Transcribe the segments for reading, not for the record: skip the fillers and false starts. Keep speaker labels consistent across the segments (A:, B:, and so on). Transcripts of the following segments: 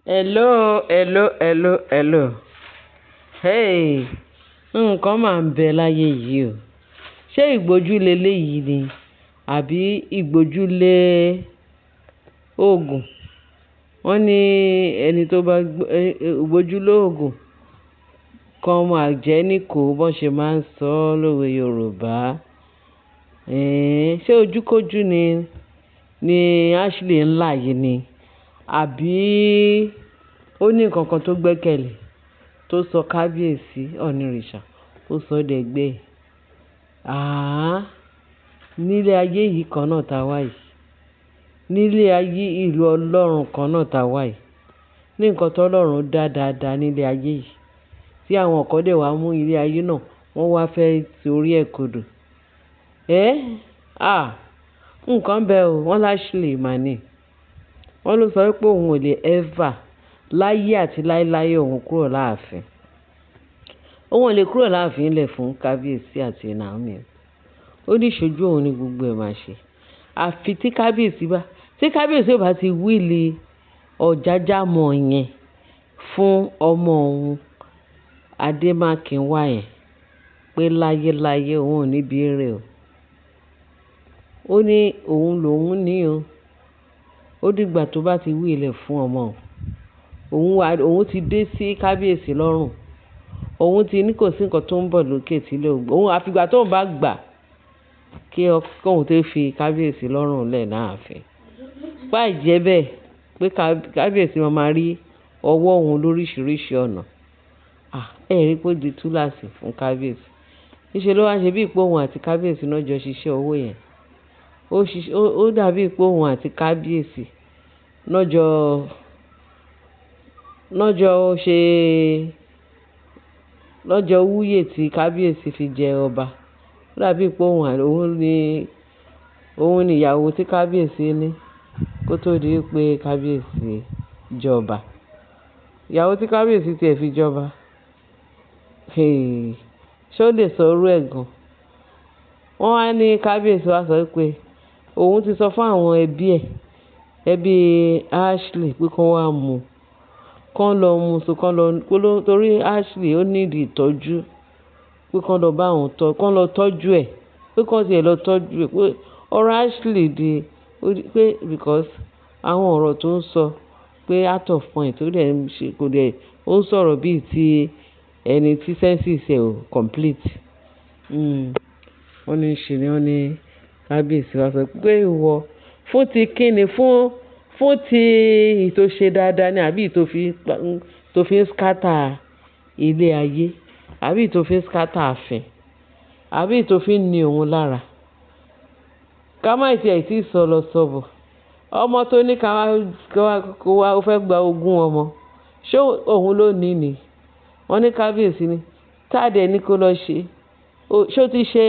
A: Hello, hello, hello, hello. Hey, nǹkan máa ń bẹ láyé yìí o. Ṣé ìgbójúlé léyìí ni? Àbí ìgbójúlé oògùn? Wọ́n ní ẹni tó bá ìgbójúlé oògùn kan máa jẹ́ ní kò bọ́n ṣe máa ń sọ lówe Yorùbá. Ṣé ojúkójú ni Ashley ń là yìí ni? Àbí ó ní nǹkan kan tó gbẹ́kẹ̀lé tó sọ kábíyèsí ọ̀nìrìṣà ó sọ dẹ̀gbẹ́ nílé ayé yìí kan náà tá wà yìí, nílé ayé ìlú ọlọ́run kan náà tá wà yìí, ní nǹkan tó ọlọ́run dá dáadáa nílé ayé yìí tí àwọn kan dẹ̀ wá mú ilé ayé náà wọ́n wá fẹ́ torí ẹ̀ kodò. Nǹkan bẹ́ẹ̀ o, wọ́n láṣìlè mà ní. Wọ́n ló sọ pé òun ò lè ever láyé àti láéláé òun kúrò láàfin. Òun ò lè kúrò láàfin ilẹ̀ fún kábíyèsí àti Naomi. Ó ní ìṣojú òun ní gbogbo ẹ̀ máa ṣe. Àfi tí kábíyèsí ò bá ti wíìlì Ọ̀jájá mọ̀ yẹn fún ọmọ òun Adémákinwá yẹn pé láyéláyé òun ò ní bí èrè o. Ó ní òun lòun ní o. Ó dìgbà tó bá ti wíìlì fún ọmọ òun ti dé sí kábíyèsí lọ́rùn. Òun ti ní kò sí nǹkan tó ń bọ̀ lókè tílé ògbó. Òun àfìgbà tóun bá gbà kí òun tó fi kábíyèsí lọ́rùn lẹ̀ láàfin. Báì jẹ́ bẹ́ẹ̀ pé kábíyèsí máa rí ọwọ́ òun lóríṣiríṣi ọ̀nà. Ẹ rí pé ó di túláàsì fún kábíyèsí. Níṣẹ́ ló wá ṣe bí ìpé òun àti kábíyèsí náà jọ ṣiṣẹ́ owó yẹn. Ó dàbí ìpé òun àti kábíyèsí náà jọ wúyè tí kábíyèsí fi jẹ ọba. Ó dàbí ìpé òun ni ìyàwó tí kábíyèsí ní kó tó di pé kábíyèsí jọba. Ìyàwó tí kábíyèsí tiẹ̀ fi jọba. Ṣé ó lè sọ irú ẹ̀ gan? Wọ́n wá ní kábíyèsí wá sọ pé òun ti sọ fún àwọn ẹbí Ashley pé kán wá mú kán lọ mú torí Ashley ó nídìí ìtọ́jú pé kán lọ bá òun kán lọ tọ́jú ẹ̀ pé kán tiẹ̀ lọ tọ́jú ẹ̀ pé ọ̀rọ̀ Ashley pé because àwọn ọ̀rọ̀ tó ń sọ pé out of point ó dẹ̀ ń ṣe kò dẹ̀ ó ń sọ̀rọ̀ bíi ti ẹni tí senses ẹ̀ ò complete. Wọ́n ní ṣe ni wọ́n ní kábíyèsí wá sọ pé ìwọ fún ti kíni fún ti ìtò ṣe dáadáa ni àbí ìtò fi ń scatter ilé ayé àbí ìtò fi ń scatter ààfin àbí ìtò fi ń ní òun lára. Ká má tiẹ̀ tí sọ lọ sọ̀bọ̀ ọmọ tó ní kó wá ó fẹ́ gba ogún ọmọ ṣé òun ló ní ni? Wọ́n ní kábíyèsí ni táàdẹ̀ ní kó lọ ṣe ṣé ó ti ṣe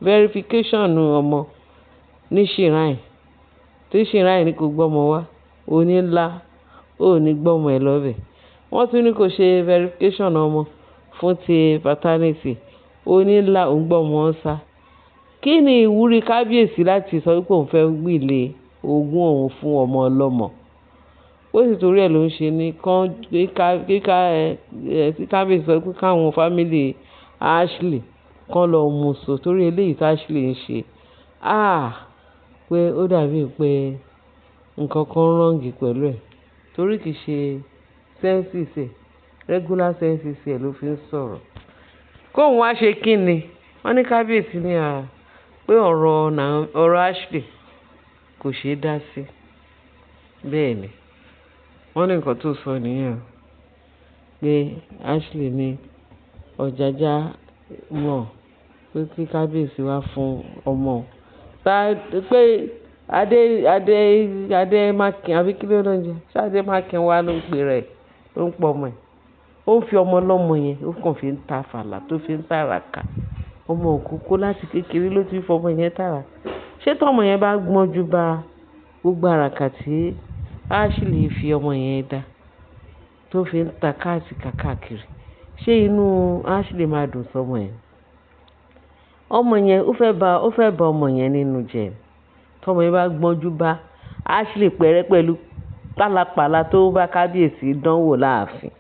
A: verification ọmọ ní shrine tí shrine ní kò gbọ́mọ wá òní ńlá ò ní gbọ́mọ ẹ̀ lọ́bẹ̀. Wọ́n tún ní kò ṣe verification ọmọ fún ti paternity òní ńlá òun gbọ́mọ ń sá. Kí ni ìwúrí kábíyèsí láti sọ pé òun fẹ́ wíìlì ogún òun fún ọmọ ọlọ́mọ? Ó sì torí ẹ̀ ló ń ṣe ní kí kábíyèsí sọ pé káwọn fámìlì Ashley kán lọ mú so torí eléyìí tí Ashley ń ṣe. Pé ó dàbí pé nǹkan kan wrong pẹ̀lú ẹ̀ torí kìí ṣe senses ẹ̀ regular senses ẹ̀ ló fi ń sọ̀rọ̀. Kóun wá ṣe kí ni? Wọ́n ní kábíyèsí ní pé ọ̀rọ̀ Ashley kò ṣeé dá sí. Bẹ́ẹ̀ ni wọ́n ní nǹkan tó sọ nìyẹn pé Ashley ní Ọ̀jájá mọ̀ pé kí kábíyèsí wá fún ọmọ pé Adémákin àbí kí ló ń jẹ ṣé Adémákin wá ló ń pè rẹ̀ ló ń pọ̀ ọmọ ẹ̀. Ó ń fi ọmọ ọlọ́mọ yẹn ó kàn fi ń ta fàlà tó fi ń tàràkà. Ọmọ òkókó láti kékeré ló ti ń fọmọ yẹn tàràkà. Ṣé tọ́mọ yẹn bá gbọ́njú bá gbogbo àràkà tí Ashley fi ọmọ yẹn dá tó fi ń ta káàkiri ṣé inú Ashley máa dùn sọmọ yẹn? Ọmọ yẹn ó fẹ́ bà ọmọ yẹn nínú jẹ́ tọ́mọ yẹn bá gbọ́njú bá Ashley pẹ̀rẹ́ pẹ̀lú pálapàla tó bá kábíyèsí dánwò láàfin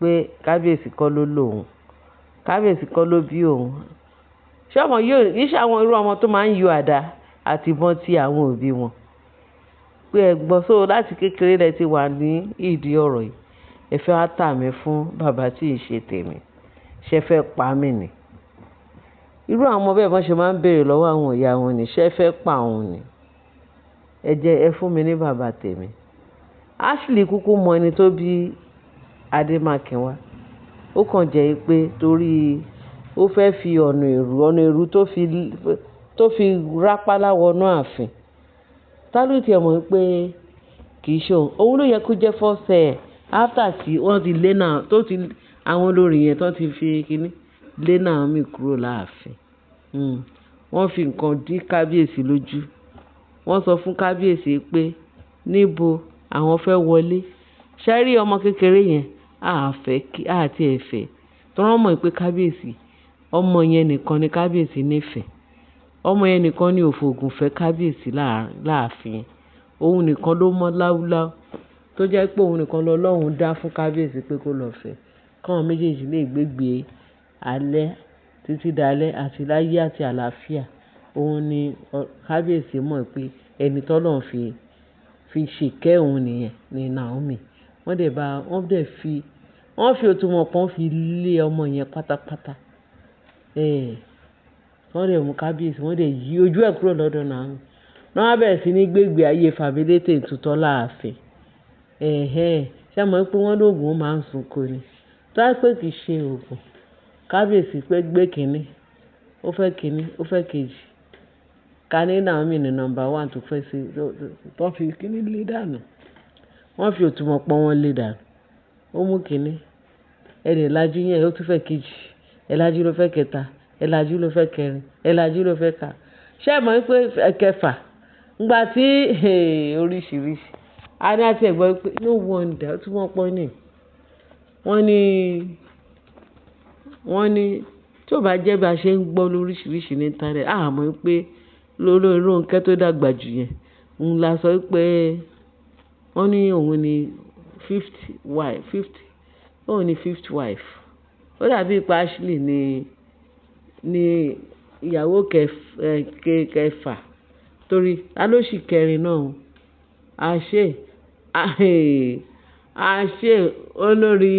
A: pé kábíyèsí kọ́ ló lòun, kábíyèsí kọ́ ló bí òun. Ṣé ọmọ yóò iṣẹ́ àwọn irú ọmọ tó máa ń yọ àdá àti ìbọn tí àwọn òbí wọn pé ẹ gbọ́ sóò láti kékeré lẹ ti wà ní ìdí ọ̀rọ̀ yìí, ẹ fẹ́ wá tà mí fún bàbá tí ì ṣe tèmi, ṣe fẹ́ pa mí ni. Irú àwọn ọmọ bẹ́ẹ̀ bọ́n ṣe máa ń béèrè lọ́wọ́ àwọn ìyá wọn ni, ṣe fẹ́ pa òun ni, ẹ jẹ́ ẹ fún mi ní bàbá tèmi. Ashley kúkú mọ ẹni tó bí Adémákinwá, ó kàn jẹ́ pé torí ó fẹ́ fi ọ̀nà èrú tó fi rápálá wọnú ààfin. Ta ló tiẹ̀ mọ̀ pé kì í ṣe òun ló yẹ kó jẹ́ first after tí wọ́n ti lé náà àwọn olórí yẹn tó ti fi kíní lé Naomi kúrò láàfin. Wọ́n fi nǹkan dí kábíyèsí lójú. Wọ́n sọ fún kábíyèsí pé níbo àwọn fẹ́ wọlé. Ṣé rí ọmọ kékeré yẹn àti ẹ̀fẹ̀ tó wọ́n mọ̀ pé kábíyèsí ọmọ yẹn nìkan ni kábíyèsí nífẹ̀ẹ́. Ọmọ yẹn nìkan ni òfògùn fẹ́ kábíyèsí láàfin. Òun nìkan ló mọ́ láúláú tó jẹ́ pé òun nìkan lọ́lọ́run dá fún kábíyèsí pé kó lọ fẹ́. Káwọn méjèèjì lè gbégbé alẹ́ títí dalẹ́ àti láyé àti àlàáfíà. Òun ni kábíyèsí mọ̀ pé ẹni tọ́lọ́run fi ṣìkẹ́ òun nìyẹn ni Naomi. Wọ́n fi òtúmọ̀pọ́n fi lé ọmọ yẹn pátápátá. Wọ́n dẹ̀ mú kábíyèsí, wọ́n dẹ̀ yí ojú ẹ̀ kúrò lọ́dọ̀ Naomi. Wọ́n bẹ̀rẹ̀ sí ní gbégbé ayé fàmílétè tutọ́ láàfin. Ṣé mọ̀ pé wọ́n lóògùn ó máa ń sunko ni? Tó bá pé kì í ṣe oògùn, kábíyèsí pé gbé kínní, ó fẹ́ kínní, ó fẹ́ kejì. Ká ní Naomi ní nọ́mbà 1 tó fẹ́ sí, tó fi kínní lé dànù. Wọ́n fi òtúmọ̀pọ́n wọn lé dànù. Ó mú kínní, ẹ̀rẹ̀ lajú yẹn, ó tún fẹ́ kejì, ẹ̀lajú ló fẹ́ kẹta, ẹ̀lajú ló fẹ́ kẹrin, ẹ̀lajú ló fẹ́ ká. Ṣé mọ̀ pé ẹ̀kẹfà ńgbà tí oríṣiríṣi a ní àti ẹ̀gbọ́n pé no wonder òtúmọ̀pọ́n ni. Wọ́n ní tí ò bá jẹ́ bí a ṣe ń gbọ́ lóríṣiríṣi ní internet, a mọ̀ pé lórí Rónkẹ́ tó dàgbà jù yẹn ń la sọ pé wọ́n ní òun ni 5th wife. Ó dàbí pé Ashley ni ìyàwó kẹfà torí alóṣì kẹrin náà. Àṣé olórí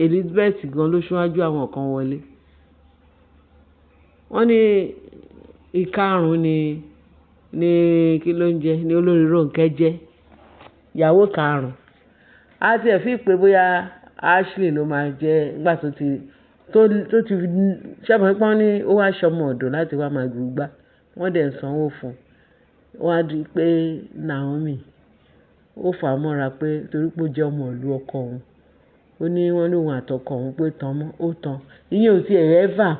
A: Elizabeth gan ló ṣíwájú àwọn kan wọlé. Wọ́n ní ìkarùn ni kí ló ń jẹ́ ní olórí Rónkẹ́ jẹ́ ìyàwó karùn-ún. A ti ẹ̀ fi pé bóyá Ashley ló máa jẹ́ nígbà tó ti ṣẹ́bọ̀n pọ́n ní ó wá ṣọmọ ọ̀dọ̀ láti wá máa gbùgbà. Wọ́n dẹ̀ ń sanwó fún un. Wọ́n á di pé Naomi ó fà á mọ́ra pé torí pé ó jẹ́ ọmọ ìlú ọkọ òun. Ó ní wọ́n lóun àtọkọ òun pé tán mọ́ ó tán. Ìyẹn ò ti ever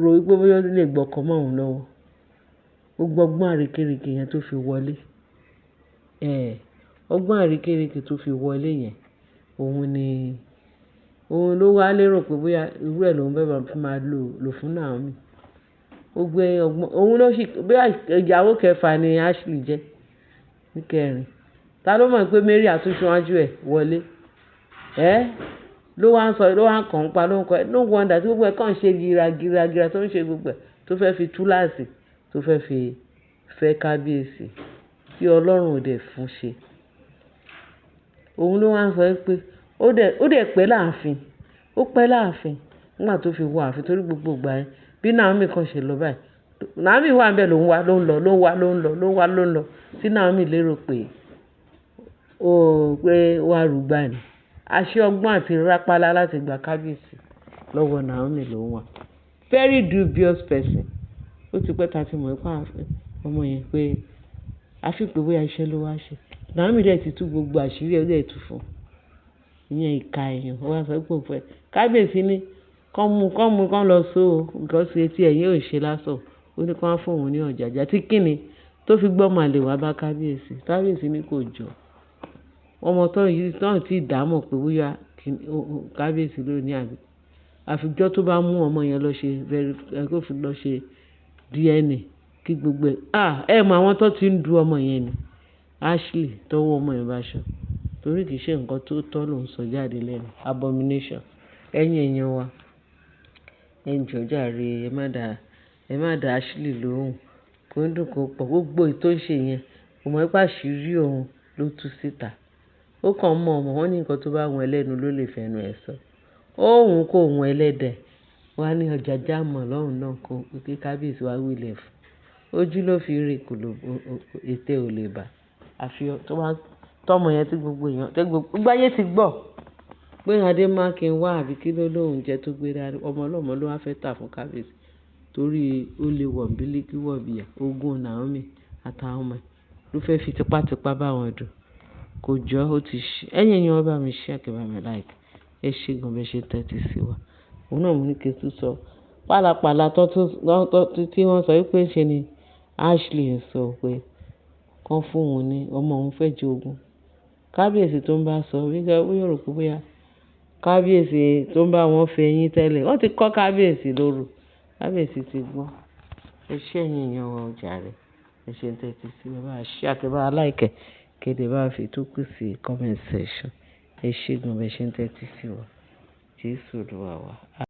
A: rò wípé bóyá ó lè gbọ́kọ mọ́ òun lọ́wọ́. Ó gbọ́gbọ́n àrékérekè yẹn tó fi wọlé. Ọgbọ́n àrékérekè tó fi wọlé yẹn òun ló wá lérò pé bóyá irú ẹ̀ lòun bẹ́ẹ̀ bá fi máa lò fún Naomi. Ó gbé ọgbọ́n òun ló sì bóyá ìyàwó kẹfà ni Ashley jẹ́ ní kẹrin. Ta ló mọ̀ pé Mary àtúnṣíwájú ẹ̀ wọlé? Ló wá ń kàn ń pa ló ń kọ́ ẹ̀. No wonder tí gbogbo ẹ̀ kàn ṣe gíra tó ń ṣe gbogbo ẹ̀ tó fẹ́ fi túláàsì tó fẹ́ fi fẹ́ kábíyèsí tí Ọlọ́run ò dẹ̀ fún ṣe. Òun ló wá ń sọ pé ó dẹ̀ pẹ́ láàfin. Ó pẹ́ láàfin nígbà tó fi wọ ààfin torí gbogbo ìgbà yẹn bí Naomi kan ṣe lọ báyìí. Naomi wà níbẹ̀ ló ń lọ tí Naomi lérò pé wà rúgbà ni. Àṣé ọgbọ́n àti rápálá láti gba kábíyèsí lọ́wọ́ Naomi ló wà. Very dubious person. Ó ti pẹ́ ta ti mọ̀ ipá ọmọ yẹn pé àfi pé bóyá iṣẹ́ ló wá ṣe. Naomi dẹ̀ ti tú gbogbo àṣírí ẹ̀ dẹ̀ tú fún un. Ìyẹn ìka èèyàn ó wá sọ pé òun fẹ́ kábíyèsí ní kán lọ só o nǹkan sí etí ẹ̀yìn ò ṣe lásán. Ó ní kán fún òun ní ọ̀jàjà tí kíni tó fi gbọ́ màlè wá bá kábíyèsí ní kò jọ. Ọmọ tán tí ìdámọ̀ pé bóyá kábíyèsí ló ní àfijọ́ tó bá mú ọmọ yẹn kó fi lọ ṣe DNA kí gbogbo ẹ̀ mọ àwọn tó ti ń du ọmọ yẹn ni Ashley tọwọ́ ọmọ ẹ̀ bá ṣan torí kì í ṣe nǹkan tó tọ́ ló ń sọ jáde lẹ́nu. Abomination. Ẹ̀yin èèyàn wa, ẹ jọ̀ọ́ jàre, ẹ má dá Ashley lóhùn. Kò ń dùn kó pọ̀. Gbogbo èyí tó ń ṣe yẹn, kò mọ̀ pé àṣírí òun ló tú síta. Ó kàn mọ̀ wọ́n ní nǹkan tó bá wùn ẹlẹ́nu ló lè fẹnu ẹ̀ sọ. Ó wùn kó wùn ẹlẹ́dẹ̀. Wọ́n á ní ọjà jámọ̀ lọ́hùn náà kó kí kábíyèsí wá wílẹ̀ fún. Ojú ló fi rí ètè ò lè bà. Àfi tọ́mọ yẹn tí gbogbo èèyàn gbogbo ayé ti gbọ́ pé Adémákin wá àbí kí ló lóun jẹ́ tó gbé dání. Ọmọ ọlọ́mọ ló wá fẹ́ tà fún kábíyèsí torí ó lè wọ̀ bílíkì wọ̀ bíyà ogún Naomi àtàwọn ọmọ ẹ̀ ló fẹ́ fi tipátipá bá wọn dùn. Kò jọ ó ti ṣe. Ẹ̀yin èèyàn bá mi share kẹ́ bá mi like. Ẹ ṣé gan bẹ́ẹ̀ ṣe tẹ́tí sí wa. Òun náà mo ní kí n tún sọ pálapàla tí wọ́n sọ wípé ṣe ni Ashley ń sọ pé kán fún òun ní ọmọ òun fẹ́ jogún. Kábíyèsí tó ń bá sọ wípé ó yóò rò pé bóyá kábíyèsí tó ń bá wọn fẹ́ yín tẹ́lẹ̀ wọ́n ti kọ́ kábíyèsí lóru. Kábíyèsí ti gbọ́n. Ẹ ṣé ẹ̀yin èèyàn wa jàre. Ẹ ṣé tẹ́tí sí wa. Bá share kẹ́ bá like kéde bá fi tó kù sí comment section. Ẹ ṣé gan bẹ́ẹ̀ ṣe ń tẹ́tí sí wa. Jésù Olúwa wa.